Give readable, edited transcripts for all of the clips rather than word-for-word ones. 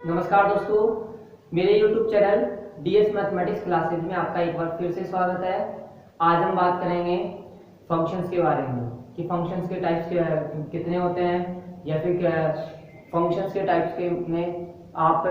नमस्कार दोस्तों, मेरे YouTube channel DS mathematics classes में आपका एक बार फिर से स्वागत है। आज हम बात करेंगे फंक्शंस के बारे में कि फंक्शंस के टाइप्स के कितने होते हैं, या फिर फंक्शंस के टाइप्स के में आप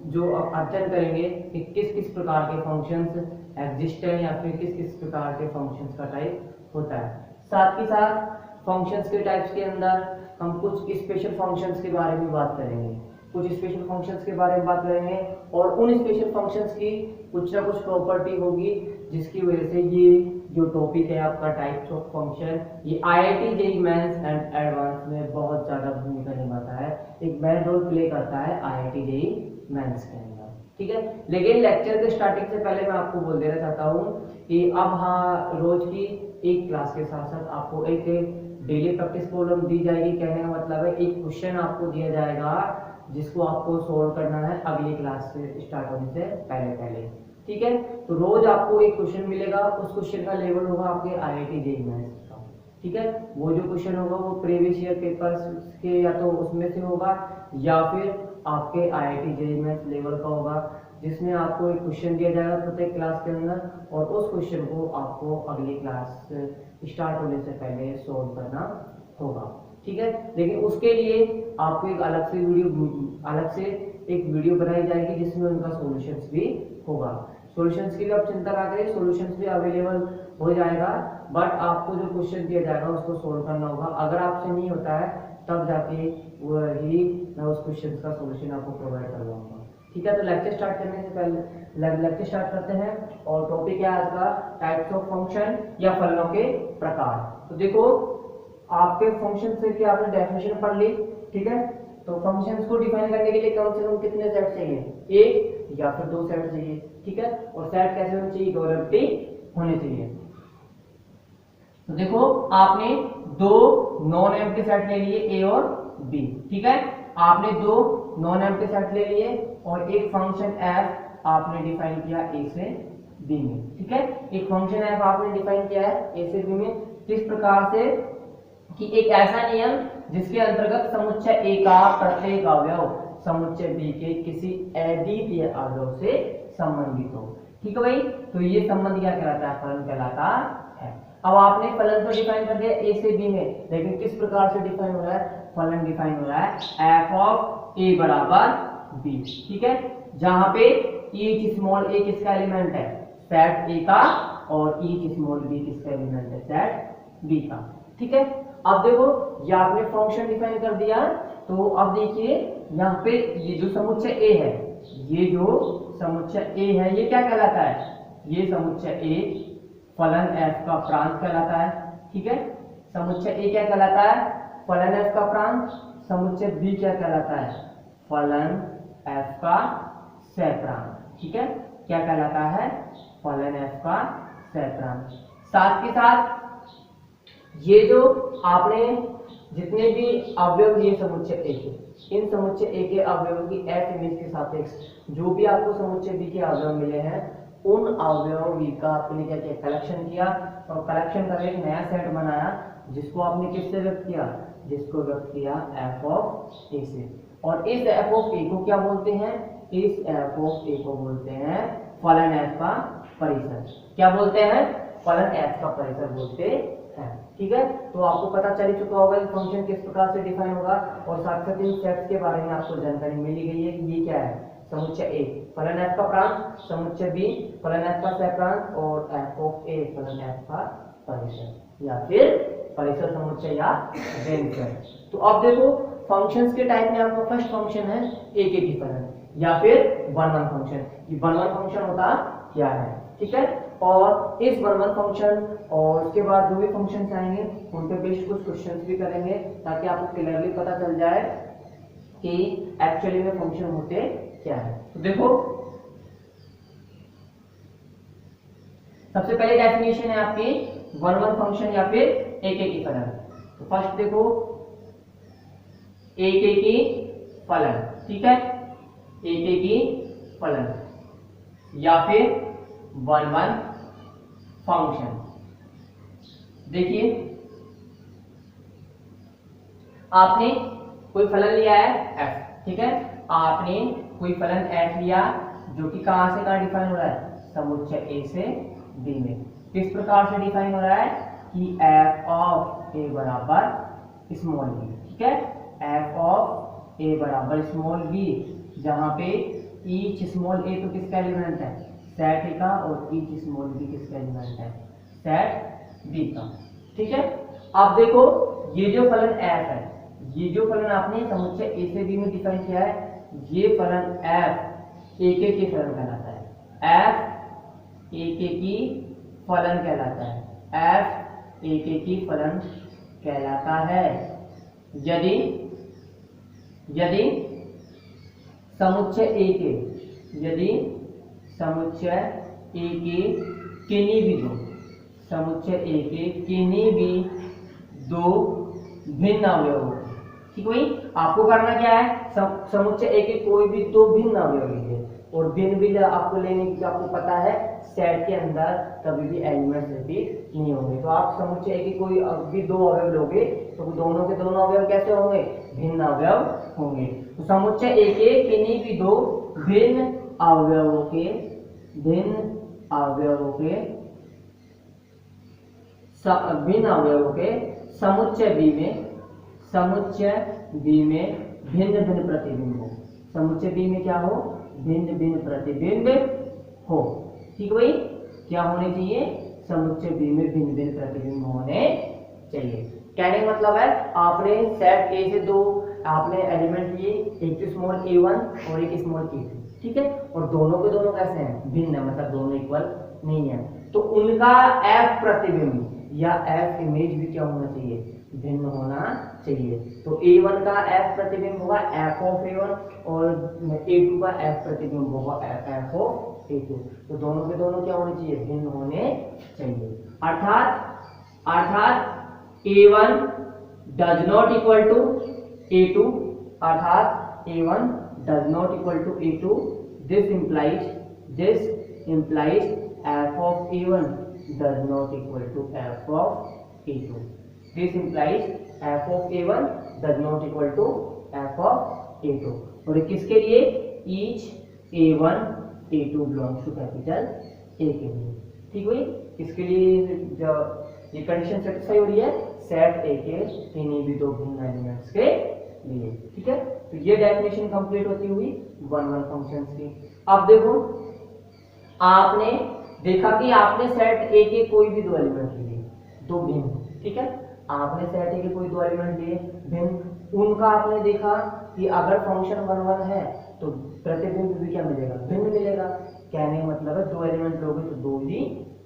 जो अध्ययन करेंगे कि किस किस प्रकार के फंक्शंस एग्जिस्ट हैं या फिर किस किस प्रकार के फंक्शंस का टाइप होता है। साथ ही साथ फंक्शंस के टाइप्स के अंदर हम कुछ स्पेशल फंक्शंस के बारे में बात करेंगे, कुछ स्पेशल फंक्शंस के बारे में बात करेंगे और उन स्पेशल फंक्शंस की कुछ ना कुछ प्रॉपर्टी होगी जिसकी वजह से ये जो टॉपिक है आपका टाइप्स ऑफ फंक्शन, ये IIT JEE mains and advance में बहुत ज़्यादा भूमिका निभाता है, एक मेन रोल प्ले करता है IIT JEE मेंस के अंदर। ठीक है, लेकिन लेक्चर के स्टार्टिंग से पहले मैं आपको बोल देना चाहता हूँ कि अब रोज की एक क्लास के साथ साथ आपको एक डेली प्रैक्टिस प्रॉब्लम दी जाएगी। कहने का मतलब है एक क्वेश्चन आपको दिया जाएगा जिसको आपको सोल्व करना है अगली क्लास से स्टार्ट होने से पहले। ठीक है, तो रोज आपको एक क्वेश्चन मिलेगा, उस क्वेश्चन का लेवल होगा आपके IIT JEE मेंस का। ठीक है, वो जो क्वेश्चन होगा वो प्रीवियस ईयर पेपर्स के या तो उसमें से होगा या फिर आपके IIT JEE मेंस लेवल का होगा, जिसमें आपको एक क्वेश्चन दिया जाएगा प्रत्येक क्लास के अंदर और उस क्वेश्चन को आपको अगली क्लास स्टार्ट होने से पहले सोल्व करना होगा। ठीक है, लेकिन उसके लिए आपको एक अलग से एक वीडियो बनाई जाएगी जिसमें उनका सॉल्यूशंस भी होगा। सॉल्यूशंस की भी आप चिंता ना करें, सॉल्यूशंस भी अवेलेबल हो जाएगा, बट आपको जो क्वेश्चन दिया जाएगा उसको सोल्व करना होगा। अगर आपसे नहीं होता है तब जाके वही मैं उस क्वेश्चन का सॉल्यूशन आपको प्रोवाइड करवाऊंगा। ठीक है, तो लेक्चर स्टार्ट करने से पहले लेक्चर स्टार्ट करते हैं और टॉपिक है आज का टाइप्स ऑफ फंक्शन या फलनों के प्रकार। तो देखो, आपके फंक्शन से कि आपने डेफिनेशन पढ़ ली। ठीक है, तो फंक्शंस को डिफाइन करने के लिए कम से कम कितने सेट चाहिए, एक या फिर दो सेट चाहिए। ठीक है, और सेट कैसे होने चाहिए, इक्वलिटी होने चाहिए। तो देखो, आपने दो नॉन एम्प्टी सेट ले लिए ए और बी। ठीक है, आपने दो नॉन एम्प्टी सेट ले लिए और एक फंक्शन एफ आपने डिफाइन किया ए से बी में। ठीक है, एक फंक्शन एफ आपने डिफाइन किया है ए से बी में किस प्रकार से कि एक ऐसा नियम जिसके अंतर्गत समुच्चय ए का प्रत्येक अवयव समुच्चय बी के किसी अद्वितीय अवयव से संबंधित हो। ठीक है भाई, तो ये संबंध क्या कहलाता है, फलन कहलाता है। अब आपने फलन तो डिफाइन कर दिया ए से बी में, लेकिन किस प्रकार से डिफाइन हो रहा है, फलन डिफाइन हो रहा है एफ ऑफ ए बराबर बी। ठीक है, जहां पे ईच स्मॉल ए किसका एलिमेंट है, सेट ए का, और ईच स्मॉल बी किसका एलिमेंट है, सेट बी का। ठीक है, अब देखो ये आपने फंक्शन डिफाइन कर दिया, तो अब देखिए यहाँ पे ये जो समुच्चय ए है, ये जो समुच्चय ए है ये क्या कहलाता है, ये समुच्चय ए फलन f का प्रांत कहलाता है। ठीक है, समुच्चय ए क्या कहलाता है, फलन f का प्रांत। समुच्चय बी क्या कहलाता है, फलन f का सहप्रांत। ठीक है, क्या कहलाता है, फलन f का सहप्रांत। साथ के साथ ये जो आपने जितने भी अवयव लिए समुच्चय ए के, इन समुच्चय ए के अवयवों की f इमेज के सापेक्ष जो भी आपको समुच्चय बी के अवयव मिले हैं, उन अवयवों बी का आपने क्या किया, कलेक्शन किया, और कलेक्शन करके एक नया सेट बनाया जिसको आपने किससे व्यक्त किया, जिसको व्यक्त किया f ऑफ ए से। और इस f ऑफ ए को क्या बोलते हैं, इस f ऑफ ए को बोलते हैं फलन f का परिसर। क्या बोलते हैं, फलन f का परिसर बोलते हैं। ठीक है, तो आपको पता चल चुका होगा कि फंक्शन किस प्रकार से डिफाइन होगा, और साथ साथ इन सेट्स के बारे में आपको जानकारी मिली गई है कि ये क्या है, समुच्चय ए फलन f का प्रांत, समुच्चय बी फलन f का सहप्रांत, और f ऑफ ए फलन f का परिसर या फिर परिसर समुच्चय या व्यंजक। तो अब देखो, फंक्शंस के टाइप में आपका फर्स्ट फंक्शन है एक एक फलन या फिर वन वन फंक्शन। ये वन वन फंक्शन होता क्या है। ठीक है, और इस वन वन फंक्शन और उसके बाद जो भी फंक्शंस आएंगे उन पे बेस्ड कुछ क्वेश्चंस भी करेंगे, ताकि आपको क्लियरली पता चल जाए कि एक्चुअली में फंक्शन होते क्या है। तो देखो, सबसे पहले डेफिनेशन है आपकी वन वन फंक्शन या फिर एक एक फलन। तो फर्स्ट देखो, एक एक फलन। ठीक है, एक एक फलन या फिर वन वन फंक्शन। देखिए, आपने कोई फलन लिया है f। ठीक है, आपने कोई फलन f लिया जो कि कहां से कहां डिफाइन हो रहा है, समुच्चय a से b में। किस प्रकार से डिफाइन हो रहा है कि f ऑफ a बराबर स्मॉल b, ठीक है, f ऑफ a बराबर स्मॉल b, जहां पे ईच स्मॉल a तो किसका एलिमेंट है, सेट a का, और ईच स्मॉल b किसका एलिमेंट है, सेट b का, ठीक है। अब देखो ये जो फलन f है, ये जो फलन आपने समुच्चय a से b में डिफाइन किया है, ये फलन f एक के फलन कहलाता है, f एक की फलन कहलाता है, f एक की फलन कहलाता है। यदि यदि समुच्चय a के, यदि समुच्चय a के किन्हीं भी दो, समुच्चय a के किन्हीं भी दो भिन्न अवयव, ठीक है भाई, आपको करना क्या है, समुच्चय a के कोई भी दो भिन्न अवयव लीजिए, और भिन्न भी आपको लेने की आपको पता है सेट के अंदर कभी भी एलिमेंट्स रिपीट नहीं होंगे। तो आप समुच्चय a के कोई भी दो अवयव लोगे तो दोनों के दोनों अवयव कैसे होंगे, भिन्न अवयव होंगे। तो समुच्चय a के किन्हीं भी दो भिन्न अवयवों के समुच्चय b में भिन्न भिन्न प्रतिबिंब हो, समुच्चय b में क्या हो, भिन्न भिन्न प्रतिबिंब हो, ठीक भाई, क्या होने चाहिए, समुच्चय b में भिन्न भिन्न प्रतिबिंब होने चाहिए। कहने का मतलब है आपने सेट a से दो आपने एलिमेंट लिए, एक स्मॉल a1 और एक स्मॉल a2, ठीक है, और दोनों के दोनों कैसे हैं, भिन्न है, मतलब दोनों इक्वल नहीं है, तो उनका f प्रतिबिंब या f इमेज भी क्या होना चाहिए, भिन्न होना चाहिए। तो a1 का f प्रतिबिंब होगा f ऑफ a1, और a2 का f प्रतिबिंब होगा f ऑफ a2, तो दोनों के दोनों क्या होने चाहिए, भिन्न होने चाहिए। अर्थात a1 does not equal to a2, अर्थात a1 does not equal to a2, this implies f of a1 does not equal to f of a2, this implies f of a1 does not equal to f of a2, और किसके लिए, each a1 a2 belongs to capital a के लिए, ठीक है, इसके लिए जो ये कंडीशन सेटिस्फाई हो रही है सेट a के किन्हीं भी दो भिन्न एलिमेंट्स के लिए, ठीक है। तो ये डेफिनेशन कंप्लीट होती हुई 1 फंक्शंस की। अब देखो आपने देखा कि आपने सेट a के कोई भी दो एलिमेंट लिए, दो भिन्न, ठीक है, आपने सेट a के कोई दो एलिमेंट लिए भिन्न, उनका आपने देखा कि अगर फंक्शन 1 है तो प्रतिबिंब भी क्या मिलेगा, भिन्न मिलेगा। कहने का मतलब है दो एलिमेंट लोगे तो दो ही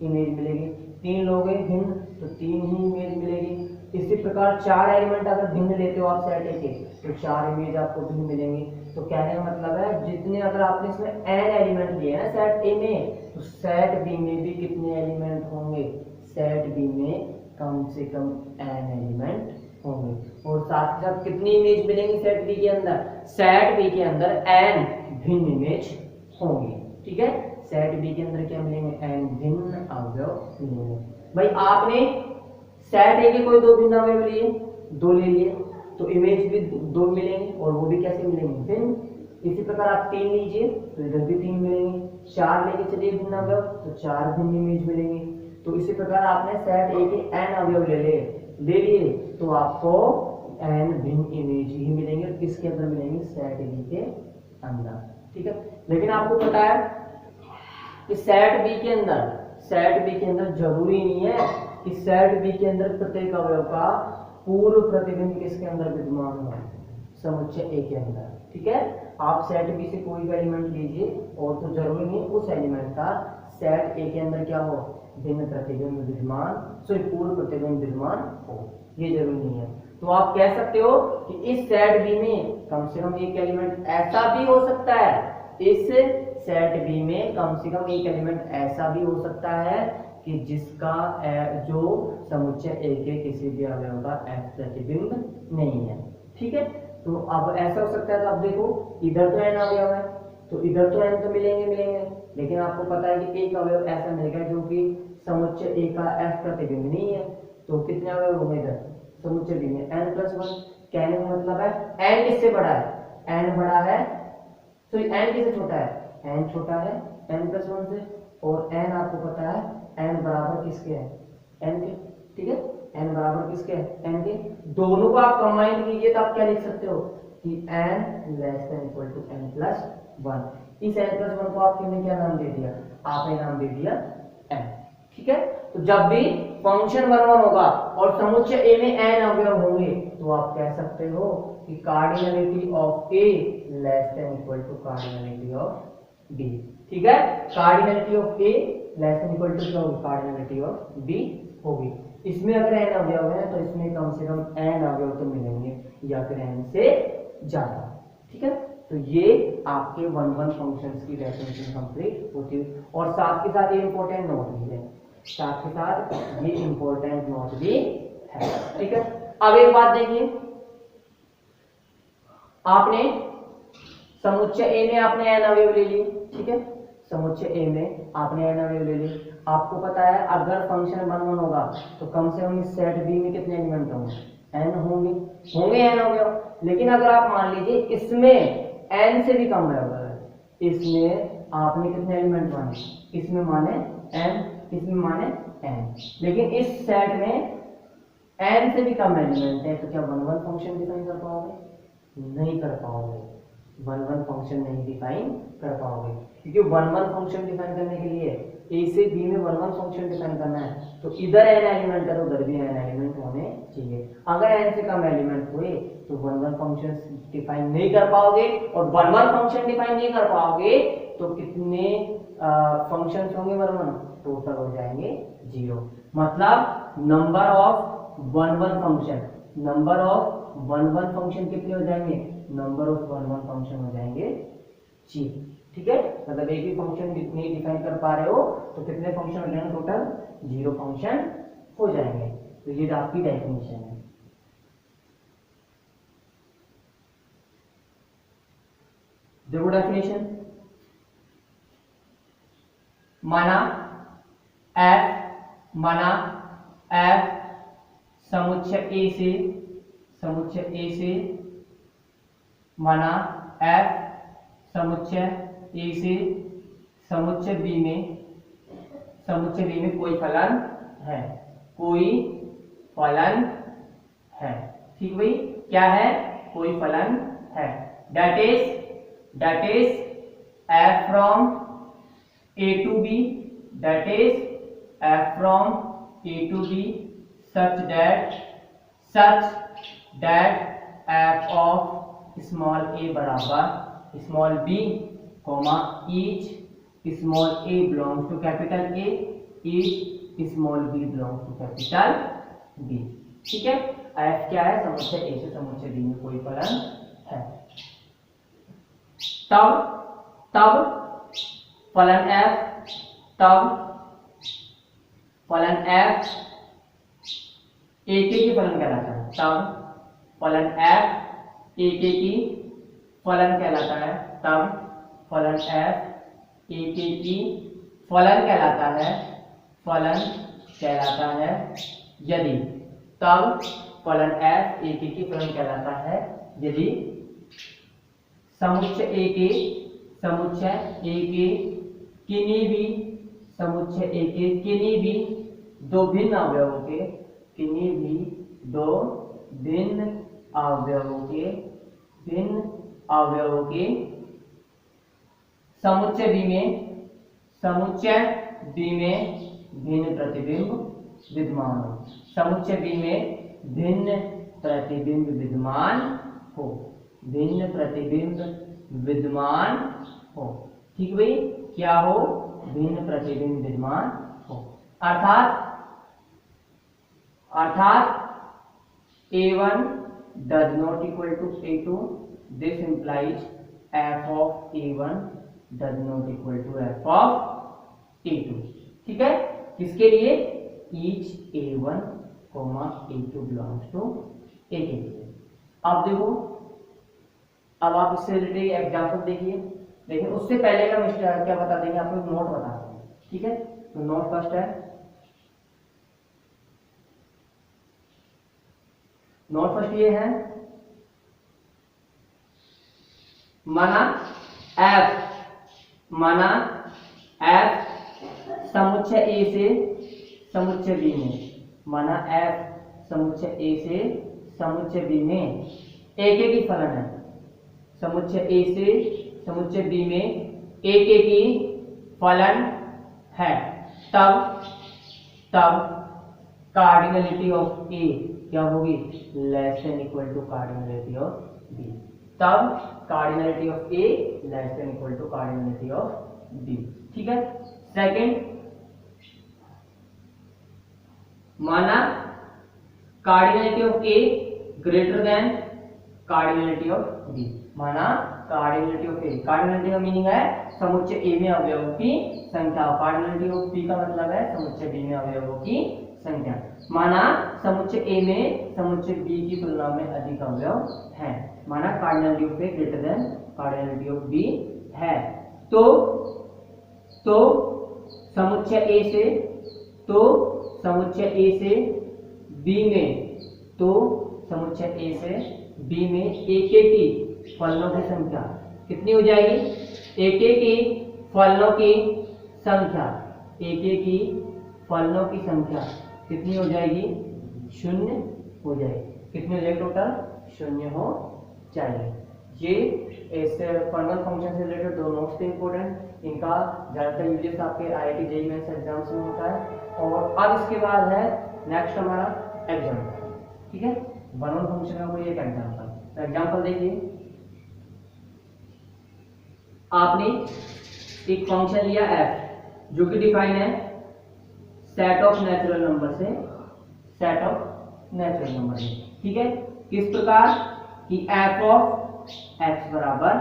इमेज मिलेगी, तीन लोगे भिन्न तो तीन ही इमेज मिलेगी। इसी प्रकार चार एलिमेंट अगर भिन्न लेते हो आप सेट ए के तो चार इमेज आपको भिन्न मिलेंगी। तो कहने का मतलब है जितने अगर आपने इसमें n एलिमेंट लिए हैं सेट ए में, तो सेट बी में भी कितने एलिमेंट होंगे, सेट बी में कम से कम n एलिमेंट होंगे। और साथ ही साथ कितनी इमेज मिलेंगी सेट बी के अंदर, सेट बी के अंदर n भिन्न इमेज होंगी, ठीक है। सेट बी के अंदर क्या मिलेंगे, n भिन्न अवयव मिलेंगे। भाई आपने सेट ए के कोई दो भिन्न अवयव लिए, दो ले लिए तो इमेज भी दो मिलेंगे, और वो भी कैसे मिलेंगे, भिन्न। इसी प्रकार आप तीन लीजिए तो इधर भी तीन मिलेंगे, चार लेके चलिए भिन्न अवयव तो चार भिन्न इमेज मिलेंगे। तो इसी प्रकार आपने सेट ए के n अवयव ले लिए तो आपको n भिन्न इमेज ही मिलेंगे, और किसके अंदर मिलेंगे, सेट बी के अंदर, ठीक है। लेकिन आपको पता है कि सेट बी के अंदर जरूरी नहीं है कि सेट बी के अंदर प्रत्येक अवयव का पूर्व प्रतिबिंब किसके अंदर विद्यमान हो, समुच्चय ए के अंदर, ठीक है। आप सेट बी से कोई भी एलिमेंट लीजिए और तो जरूरी नहीं उस एलिमेंट का सेट ए के अंदर क्या हो, भिन्न प्रतिबिंब विद्यमान, पूर्व प्रतिबिंब विद्यमान हो, ये जरूरी नहीं है। तो आप कह सकते हो कि इस सेट बी में कम से कम एक एलिमेंट ऐसा भी हो सकता है, इस सेट बी में कम से कम एक एलिमेंट ऐसा भी हो सकता है कि जिसका जो समुच्चय ए के किसी भी अवयव का f प्रतिबिंब नहीं है, ठीक है। तो अब ऐसा हो सकता है, तो अब देखो इधर तो n अवयव है तो इधर तो n तो मिलेंगे, लेकिन आपको पता है कि एक अवयव ऐसा मिलेगा जो कि समुच्चय ए का f प्रतिबिंब नहीं है, तो कितने अवयव होंगे इधर समुच्चय बी में n+1। कहने का मतलब है n किससे बड़ा है, n बड़ा है तो n किससे छोटा है, n छोटा है n प्लस 1 से, और n आपको पता है n बराबर किसके है, n के, ठीक है, n बराबर किसके है, n के। दोनों को आप कंबाइन कीजिए तो आप क्या लिख सकते हो कि n less than equal to n plus 1। इस n प्लस 1 को आपने क्या नाम दे दिया, आपने नाम दे दिया n, ठीक है। तो जब भी फंक्शन 1 1 होगा और समुच्चय a में n अवयव होंगे तो आप कह सकते हो कि cardinality of a less than equal to cardinality of b, ठीक है। Cardinality of a less than equal to क्या होगी, कार्डिनलिटी ऑफ b होगी। इसमें अगर n अवयव है तो इसमें कम से कम n अवयव तो मिलेंगे या फिर n से ज्यादा, ठीक है। तो ये आपके 1 1 फंक्शंस की डेफिनेशन कंप्लीट होती है। और साथ के साथ ये इंपॉर्टेंट नोट भी है, साथ के साथ ये इंपॉर्टेंट नोट भी है, ठीक है। अब एक बात देखिए, आपने समुच्चय A में आपने n अवयव ले लिए, ठीक है, समुच्चय A में आपने n अवयव ले लिए। आपको पता है अगर फंक्शन 1 1 होगा तो कम से कम इस सेट B में कितने एलिमेंट होंगे, n होंगे n अवयव। लेकिन अगर आप मान लीजिए इसमें n से भी कम है, इसमें आपने कितने एलिमेंट माने, इसमें माने n, इसमें माने n, लेकिन इस सेट में n से भी कम एलिमेंट है, तो क्या 1 1 फंक्शन डिफाइन कर पाओगे, नहीं कर पाओगे, 1 1 फंक्शन नहीं डिफाइन कर पाओगे। क्योंकि 1 1 फंक्शन डिफाइन करने के लिए a से b में 1 1 फंक्शन डिफाइन करना है तो इधर n एलिमेंट है तो उधर भी n एलिमेंट होने चाहिए। अगर n से कम एलिमेंट हुए तो 1 1 फंक्शन डिफाइन नहीं कर पाओगे, और 1 1 फंक्शन डिफाइन नहीं कर पाओगे तो कितने फंक्शंस होंगे 1 1, टोटल हो जाएंगे 0। मतलब number of 1 1 function, number of 1 1 function कितने हो जाएंगे, नंबर ऑफ 1 1 फंक्शन हो जाएंगे 0, ठीक है। मतलब एक ही फंक्शन नहीं डिफाइन कर पा रहे हो तो कितने फंक्शन हो जाएंगे, टोटल 0 फंक्शन हो जाएंगे। तो ये आपकी डेफिनेशन है। देखो डेफिनेशन, माना f समुच्चय A से माना f समुच्चय A से समुच्चय B में कोई फलन है, कोई फलन है, ठीक भाई, क्या है, कोई फलन है। That is f from A to B, that is f from A to B such that f of small a बराबर small b, each small a belongs to capital A, each small b belongs to capital B, ठीक है। f क्या है, समुच्चय A से समुच्चय B में कोई फलन है। तब फलन f एक की फलन कहलाता है, तब फलन f एक की फलन कहलाता है, तब फलन f एक की फलन कहलाता है, यदि, तब फलन f एक की फलन कहलाता है यदि समुच्चय A के किन्हीं भी दो भिन्न अवयवों के समुच्चय B में भिन्न प्रतिबिंब विद्यमान हो, समुच्चय B में भिन्न प्रतिबिंब विद्यमान हो, ठीक भाई, क्या हो, भिन्न प्रतिबिंब विद्यमान हो। अर्थात A1 does not equal to A2, this implies f of A1 does not equal to f of A2, ठीक है। किसके लिए, each A1, A2 belongs to A के लिए। अब देखो, अब आप इससे रिलेटेड एग्जांपल देखिए, लेकिन उससे पहले का मिस्टर क्या बता देंगे आपको, नोट बता देंगे, ठीक है। तो नोट फर्स्ट है, नोट फर्स्ट ये है, माना एफ माना एफ समुच्चय ए से समुच्चय बी में, माना एफ समुच्चय ए से समुच्चय बी में एक एक ही फलन है, समुच्चय ए से समुच्चय बी में एक एक ही फलन है, तब कार्डिनलिटी ऑफ ए क्या होगी, less than equal to cardinality of b, तब cardinality of a less than equal to cardinality of b. ठीक है। सेकंड, माना cardinality of A greater than cardinality of b, माना कार्डिनलिटी ऑफ ए, कार्डिनलिटी का meaning है समुच्चय ए में अवयवों की संख्या, कार्डिनलिटी ऑफ बी का मतलब है समुच्चय बी में अवयवों की संख्या, माना समुच्चय ए में समुच्चय बी की तुलना में अधिक अवयव हैं, माना cardinality of A greater than cardinality of B है, तो समुच्चय ए से बी में, तो समुच्चय ए से बी में एक एक ही फलनों की संख्या कितनी हो जाएगी, एक एक ही फलनों की संख्या, एक एक ही फलनों की संख्या कितनी हो जाएगी, शून्य हो जाएगी, कितनी हो जाएगी, टोटल शून्य हो जाएगी। ये ऐसे फंक्शन से रिलेटेड दो नोट्स थे इंपॉर्टेंट, इनका ज्यादातर यूजेस आपके IIT JEE मेंस एग्जाम्स में होता है। और अब इसके बाद है नेक्स्ट हमारा एग्जाम्पल। ठीक है, वन ऑन फंक्शन का कोई एक एग्जाम्पल देखिए, आपने एक फंक्शन लिया f जो कि डिफाइन है सेट ऑफ नेचुरल नंबर से, सेट ऑफ नेचुरल नंबर से। ठीक है, किस प्रकार कि f ऑफ x बराबर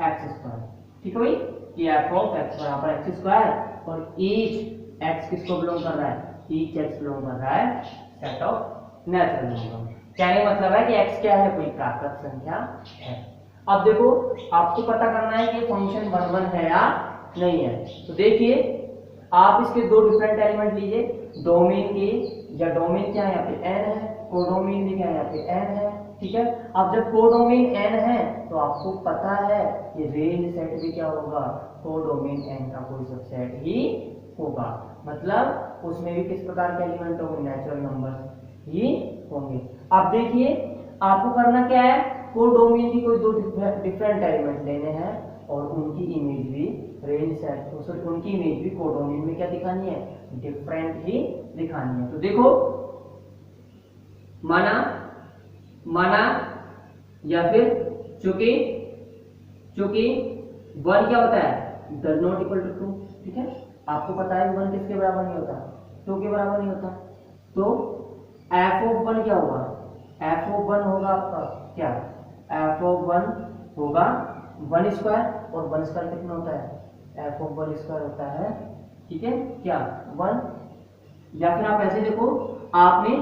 x स्क्वायर। ठीक है भाई, कि f ऑफ x बराबर x स्क्वायर और ईच x किसको बिलोंग कर रहा है, ईच x बिलोंग कर रहा है सेट ऑफ नेचुरल नंबर। कहने मतलब है कि x क्या है, कोई प्राकृत संख्या है। अब देखो, आपको पता करना है कि फंक्शन वन वन है या नहीं है। तो देखिए, आप इसके दो डिफरेंट एलिमेंट लीजिए, डोमेन ए या डोमेन क्या है यहाँ पे n है, कोडोमेन भी क्या है यहाँ पे n है। ठीक है, अब जब कोडोमेन n है तो आपको पता है कि रेंज सेट भी क्या होगा, कोडोमेन n का कोई सबसेट ही होगा, मतलब उसमें भी किस प्रकार के एलिमेंट होंगे, नेचुरल नंबर ही होंगे। अब देखिए, आपको करना क्या है, कोडोमेन की कोई दो डिफरेंट एलिमेंट लेने हैं और उनकी इमेज भी रेंज सेट, उनकी इमेज भी कोडोमेन में क्या दिखानी है, डिफरेंट ही दिखानी है। तो देखो, माना या फिर चूंकि वन क्या होता है, does not equal to two. ठीक है, आपको पता है वन किसके बराबर नहीं होता, टू के बराबर नहीं होता, तो एफ ऑफ वन क्या होगा, एफ ऑफ वन होगा आपका क्या, एफ ऑफ वन होगा वन स्क्वायर, और वन स्क्वायर कितना होता है, एफ ऑफ वन स्क्वायर होता है, ठीक है क्या, वन। या फिर आप ऐसे देखो, आपने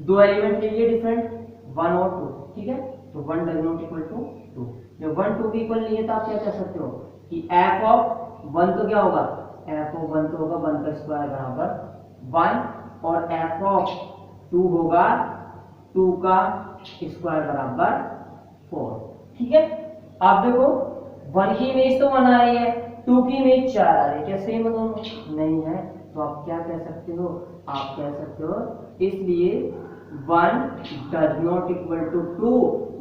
दो एलिमेंट ले लिए डिफरेंट, वन और टू। ठीक है, तो one does not equal to two, जब वन टू भी इक्वल नहीं है तो आप क्या कह सकते हो कि एफ ऑफ वन तो क्या होगा, एफ ऑफ वन तो होगा वन का स्क्वायर बराबर वन, और एफ ऑफ टू होगा टू का स्क्वायर बराबर फोर। ठीक है, आप देखो, वन की इमेज तो वन आ रही है, टू की इमेज चार आ रही है, क्या सेम है दोनों, नहीं है, तो आप क्या कह सकते हो, आप कह सकते हो इसलिए one does not equal to two,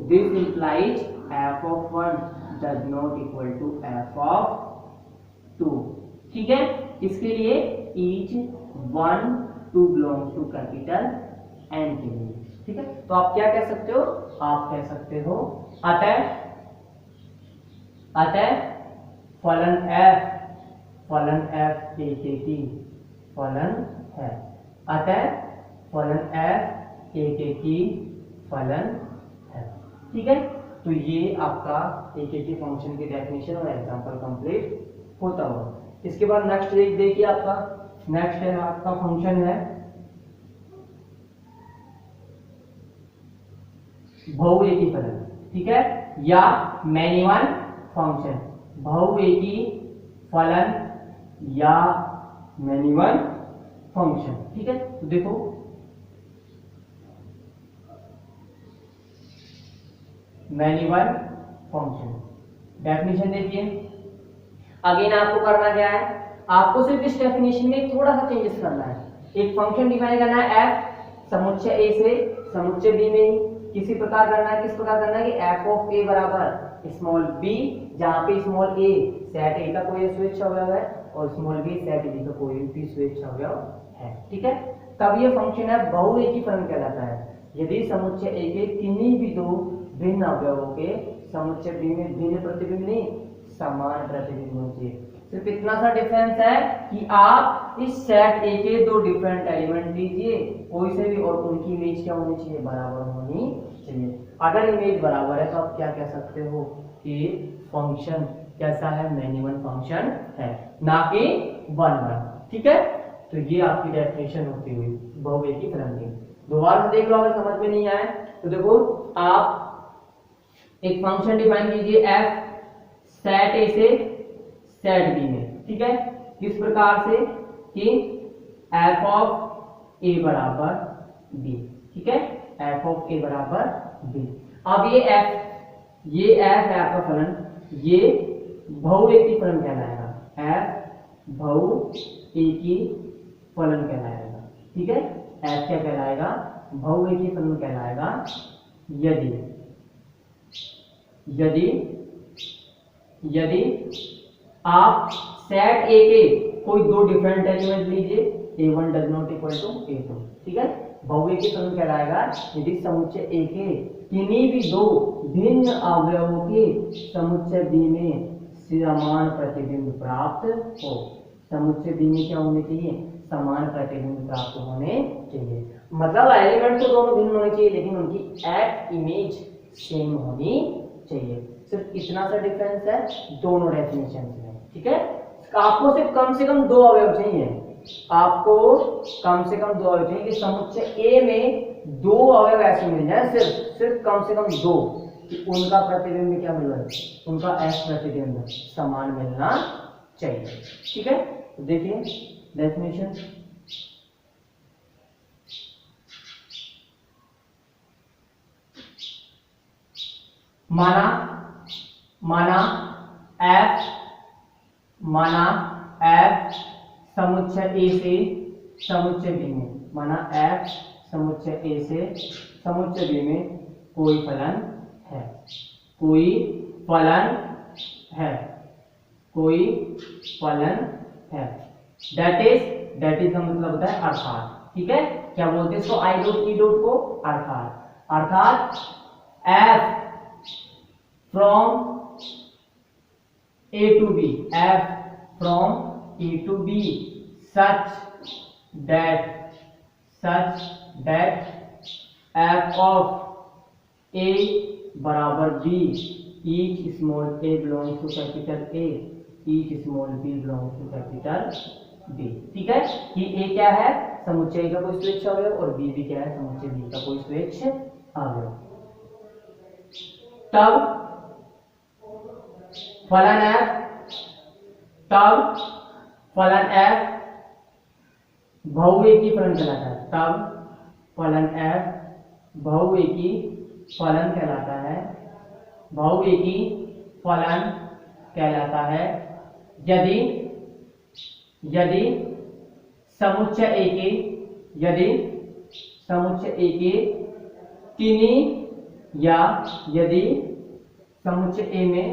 this implies f of one does not equal to f of two. ठीक है, इसके लिए each one two belongs to capital N के लिए। ठीक है, तो आप क्या कह सकते हो, आप कह सकते हो अतः फलन f एक ही फलन है, अतः फलन f एक ही फलन है। ठीक है, तो ये आपका एक ही फंक्शन की डेफिनेशन और एग्जांपल कंप्लीट होता हुआ। इसके बाद नेक्स्ट देखिए, आपका नेक्स्ट है आपका फंक्शन है बहुएकी फलन। ठीक है, या मैनी वन फंक्शन, बहुएकी फलन या मैनी वन फंक्शन। ठीक है, तो देखो, मैनी वन फंक्शन, डेफिनेशन देखिए, अगेन आपको करना क्या है, आपको सिर्फ इस डेफिनेशन में थोड़ा सा चेंजेस करना है। एक फंक्शन डिफाइन करना है एफ समुच्चय ए से समुच्चय बी में किसी प्रकार करना है, किस प्रकार करना है कि एफ ऑफ ए बराबर स्मॉल बी, जहां पे स्मॉल ए सेट ए का कोई स्वेच्छ अवयव है और स्मॉल बी सेट बी का कोई भी स्वेच्छ अवयव है। ठीक है, तब ये फंक्शन है बहुरेखी फलन कहलाता है यदि समुच्चय ए के किन्हीं भी दो भिन्न अवयवों के समुच्चय बी में भिन्न प्रतिबिंब नहीं समान प्रतिबिंब होने चाहिए। सिर्फ इतना सा डिफरेंस है कि आप इस सेट ए के दो डिफरेंट एलिमेंट लीजिए कोई से भी और उनकी इमेज क्या होनी चाहिए, बराबर होनी चाहिए। अगर इमेज बराबर है तो आप क्या कह सकते हो कि फंक्शन कैसा है, मैनी वन फंक्शन है, ना कि वन वन। ठीक है, तो ये आपकी डेफिनेशन होती हुई बहुरेखी फलन की। दोबारा से देख लो अगर समझ में नहीं आए तो देखो, आप एक फंक्शन डिफाइन कीजिए एफ सेट ए से सेट बी में। ठीक है, किस प्रकार से कि एफ ऑफ ए बराबर बी। ठीक है, एफ ऑफ ए बराबर बी। अब ये एफ है आपका फलन, ये बहुरेखी फलन कहलाएगा, एफ बहुरेखी फलन कहलाएगा। ठीक है, एफ क्या कहलाएगा, बहुरेखी फलन कहलाएगा यदि यदि यदि आप सेट ए के कोई दो डिफरेंट एलिमेंट लीजिए, a1 does not equal to a2। ठीक है, बहुरेखी फलन कहलाएगा यदि समुच्चय ए के किन्हीं भी दो भिन्न अवयवों के समुच्चय बी में समान प्रतिबिंब प्राप्त हो। समुच्चय बी में क्या होने चाहिए, समान प्रतिबिंब प्राप्त होने चाहिए। मतलब एलिमेंट तो दोनों भिन्न होने चाहिए लेकिन उनकी एट इमेज सेम होनी चाहिए। सिर्फ इतना सा डिफरेंस है दोनों डेफिनेशन में। ठीक है, आपको सिर्फ कम से कम दो अवयव चाहिए, आपको कम से कम दो अवयव चाहिए कि समुच्चय ए में दो अवयव ऐसे मिल जाए, सिर्फ कम से कम दो, कि उनका प्रतिबिंब क्या मिल रहा है, उनका एफ प्रतिबिंब समान मिलना चाहिए। ठीक है, तो देखिए डेफिनेशन, माना एफ समुच्चय ए से समुच्चय बी में, माना एफ समुच्चय ए से समुच्चय बी में कोई फलन है, कोई फलन है, कोई फलन है, दैट इज का मतलब होता है अर्थात। ठीक है, क्या बोलते हैं इसको, आई डॉट ई डॉट को अर्थात F from A to B, F from A to B such that F of A बराबर B, each small a belongs to capital A, each small b belongs to capital B। ठीक है, कि A क्या है, समुच्चय का कोई स्वेच्छ अवयव और B भी क्या है, समुच्चय B का कोई स्वेच्छ अवयव। तब फलन f बहुरेखी फलन कहलाता है, तब फलन f बहुरेखी फलन कहलाता है, बहुरेखी फलन कहलाता है यदि समुच्चय ए के किन्हीं या यदि समुच्चय ए में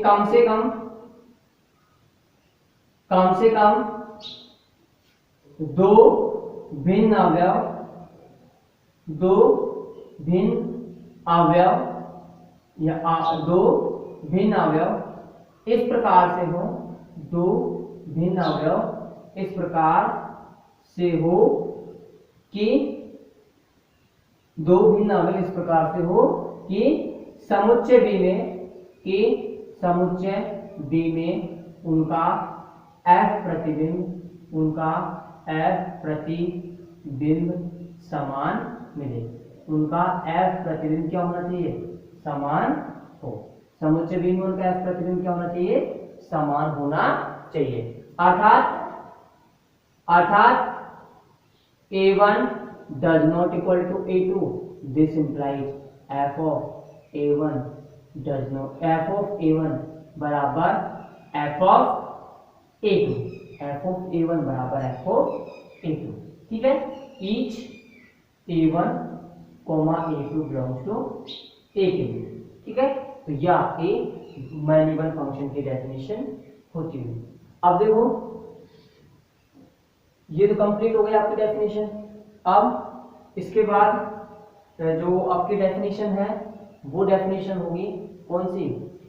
कम से कम दो भिन्न अवयव इस प्रकार से हो, दो भिन्न अवयव इस प्रकार से हो कि समुच्चय बी में उनका एफ प्रतिबिंब समान मिले, उनका एफ प्रतिबिंब क्या होना चाहिए, समान हो। समुच्चय बी में उनका एफ प्रतिबिंब क्या होना चाहिए, समान होना चाहिए। अर्थात A1 does not equal to A2, this implies F of a1 does not, F of a1 बराबर F of a2, F of a1 बराबर एफ ऑफ a2, ठीक है। Each a1 a2 belongs to a के लिए, ठीक है। तो यह आपकी मैनिबल फंक्शन की डेफिनेशन होती है। अब देखो ये तो कंप्लीट हो गई आपकी डेफिनेशन। अब इसके बाद जो आपकी डेफिनेशन है वो डेफिनेशन होगी कौन सी,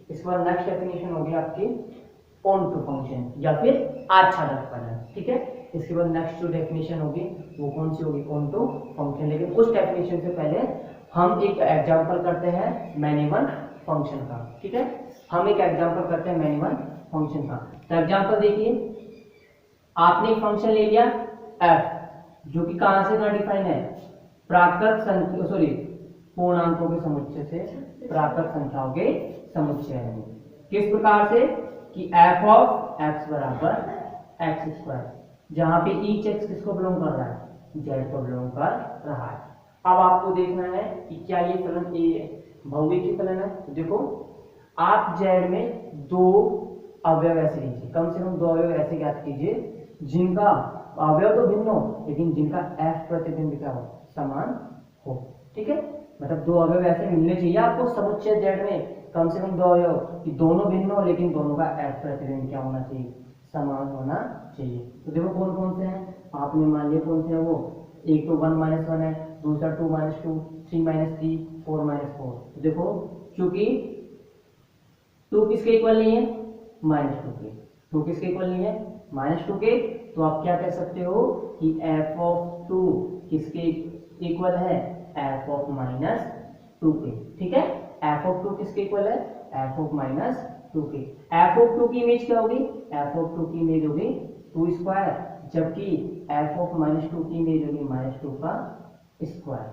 इसके बाद नेक्स्ट डेफिनेशन होगी आपकी ऑन टू फंक्शन या फिर आच्छादक फलन, ठीक है। इसके बाद नेक्स्ट जो डेफिनेशन होगी वो कौन सी होगी, ऑन टू फंक्शन। लेकिन उस डेफिनेशन से पहले हम एक एग्जांपल करते हैं मैनिबल फंक्शन का, ठीक है। हम एक एग्जांपल करते हैं मैनिबल फंक्शन का। तो एग्जांपल देखिए, आपने एक फंक्शन ले लिया f जो कि कहां से कहां डिफाइन है, प्राकृत संख्या सॉरी पूर्णांकों के समुच्चय से प्राकृत संख्याओं के समुच्चय है। किस प्रकार से कि f ऑफ x बराबर x स्क्वायर, जहां पे ईच x किसको बिलोंग कर रहा है, z को बिलोंग कर रहा है। अब आपको देखना है कि क्या ये फलन बहुविकी फलन है। तो देखो आप z में दो अवयव ऐसे लीजिए, कम से कम दो अवयव ऐसे ज्ञात कीजिए जिनका अवयव तो भिन्न हो लेकिन जिनका f प्रतिबिंब क्या हो, समान हो, ठीक है। मतलब दो अवयव ऐसे मिलने चाहिए आपको समुच्चय z में, कम से कम दो अवयव कि दोनों भिन्न हो लेकिन दोनों का f प्रतिबिंब क्या होना चाहिए, समान होना चाहिए। तो देखो कौन कौन से हैं, आपने मान लिया कौन से हैं वो, एक तो 1 - 1 है, दूसरा 2 - 2, 3 - 3, 4 - 4। तो देखो क्योंकि 2 किसके इक्वल नहीं है, -2 के, 2 किसके इक्वल नहीं है, -2 के। तो आप क्या कह सकते हो कि f ऑफ 2 किसके इक्वल है, f ऑफ -2 के, ठीक है। f ऑफ 2 किसके इक्वल है, f ऑफ -2 के। f ऑफ 2 की इमेज क्या होगी, f ऑफ 2 की इमेज होगी 2 स्क्वायर, जबकि f ऑफ -2 की इमेज होगी -2 का स्क्वायर,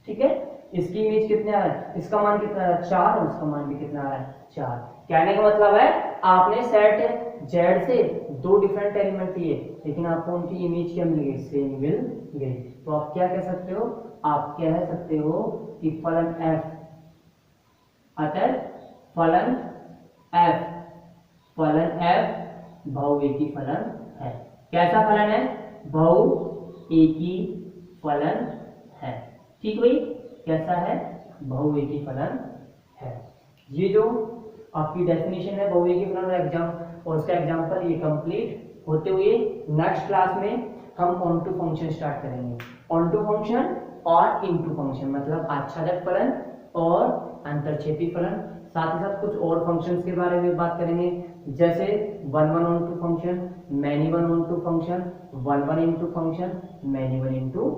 ठीक है। इसकी इमेज कितने आ रहा है, इसका मान कितना आ रहा है 4 और इसका मान भी कितना आ रहा है 4। कहने का मतलब है आपने सेट Z से दो डिफरेंट एलिमेंट लिए लेकिन आपको उनकी इमेज क्या मिल गई, सेम मिल गई। तो आप क्या कह सकते हो, आप कह सकते हो कि फलन f, अतः फलन f बहुविकी फलन है। कैसा फलन है, बहुएकी फलन है, ठीक भाई। कैसा है, बहुएकी फलन है। ये जो आपकी डेफिनेशन है बहुएकी फलन और उसका एग्जांपल ये कंप्लीट होते हुए नेक्स्ट क्लास में हम ऑन टू फंक्शन स्टार्ट करेंगे। ऑन टू फंक्शन और इनटू फंक्शन मतलब आच्छादक फलन और अंतरछेदी फलन, साथ ही साथ कुछ और फंक्शंस के बारे में बात करेंगे, जैसे 1 onto function, many one onto function, 1 into function, many one into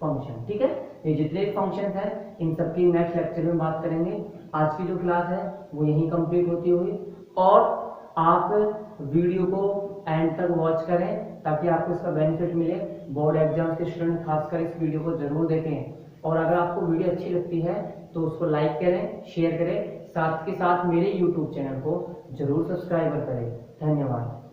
function, ठीक है। ये जितने फंक्शन हैं इन सबकी नेक्स्ट लेक्चर में बात करेंगे। आज की जो क्लास है वो यहीं कंप्लीट होती हुई, और आप वीडियो को एंड तक वॉच करें ताकि आपको इसका बेनिफिट मिले। बोर्ड एग्जाम्स के स्टूडेंट खासकर इस वीडियो को जरूर देखें, और अगर आपको वीडियो अच्छी लगती है तो उसको लाइक करें, शेयर करें, साथ के साथ मेरे YouTube चैनल को जरूर सब्सक्राइब करें। धन्यवाद।